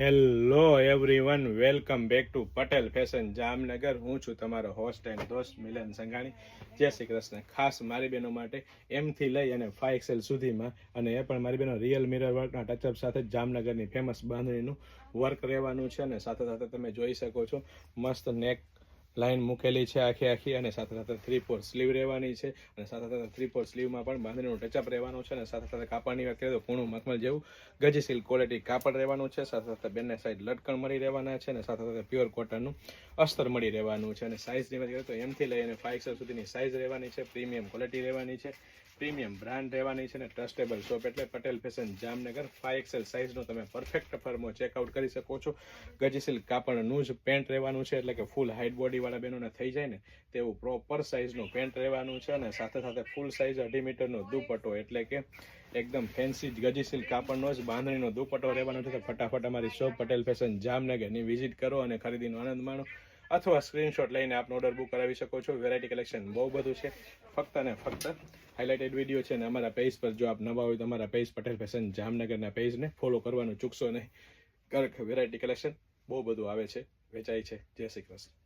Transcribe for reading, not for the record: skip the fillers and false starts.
Hello everyone, welcome back to Patel fashion Jamnagar. હું છું તમારો હોસ્ટ એન્ડ દોસ્ત મિલન સંઘાણી. જય શ્રી કૃષ્ણ. ખાસ મારી બહેનો માટે એમથી લઈ અને 5XL સુધીમાં, અને એ પણ મારી બહેનો રિયલ મિરર વર્કના ટચઅપ સાથે જામનગરની ફેમસ બાંધણીનું વર્ક રહેવાનું છે. અને સાથે સાથે તમે જોઈ શકો છો મસ્ત નેક લાઈન મૂકેલી છે આખી, અને સાથે સાથે 3/4 સ્લીવ રહેવાની છે. અને સાથે સાથે 3/4 સ્લીવમાં પણ બાંધણીનું ટચઅપ રહેવાનું છે. અને સાથે સાથે કાપડની વાત કરીએ તો કૂણું મખમલ જેવું ગજી સિલ્ક ક્વોલિટી કાપડ રહેવાનું છે. સાથે સાથે બંને સાઈડ લટકણ મળી રહેવાના છે. અને સાથે સાથે પ્યોર કોટનનું અસ્તર મળી રહેવાનું છે. અને સાઇઝની વાત કરીએ તો એમથી લઈ અને 5XL સુધીની સાઇઝ રહેવાની છે. પ્રીમિયમ ક્વોલિટી રહેવાની છે, પ્રીમિયમ બ્રાન્ડ રહેવાની છે. અને ટ્રસ્ટેબલ શોપ એટલે પટેલ ફેશન જામનગર. 5XL સાઇઝનો તમે પરફેક્ટ ફર્મો ચેકઆઉટ કરી શકો છો. ગજી સિલ્ક કાપડનું જ પેન્ટ રહેવાનું છે, એટલે કે ફૂલ હાઇટ બોડીવાળા બહેનોને થઈ જાય ને તેવું પ્રોપર સાઇઝનું પેન્ટ રહેવાનું છે. અને સાથે સાથે ફૂલ સાઇઝ 2.5 મીટરનો દુપટ્ટો, એટલે કે એકદમ ફેન્સી ગજી સિલ્ક કાપડનો જ બાંધણીનો દુપટ્ટો રહેવાનો છે. તો ફટાફટ અમારી શોપ પટેલ ફેશન જામનગરની વિઝિટ કરો અને ખરીદીનો આનંદ માણો, અથવા સ્ક્રીનશોટ લઈને આપનો ઓર્ડર બુક કરાવી શકો છો. વેરાયટી કલેક્શન બહુ બધું છે, ફક્ત ને ફક્ત હાઇલાઇટેડ વિડીયો છે. અને અમારા પેજ પર જો આપ નવા હોય તો અમારા પેજ પટેલ ફેશન જામનગરના પેજને ફોલો કરવાનું ચૂકશો નહીં. વેરાયટી કલેક્શન બહુ બધું આવે છે, વેચાય છે. જય શ્રી કૃષ્ણ.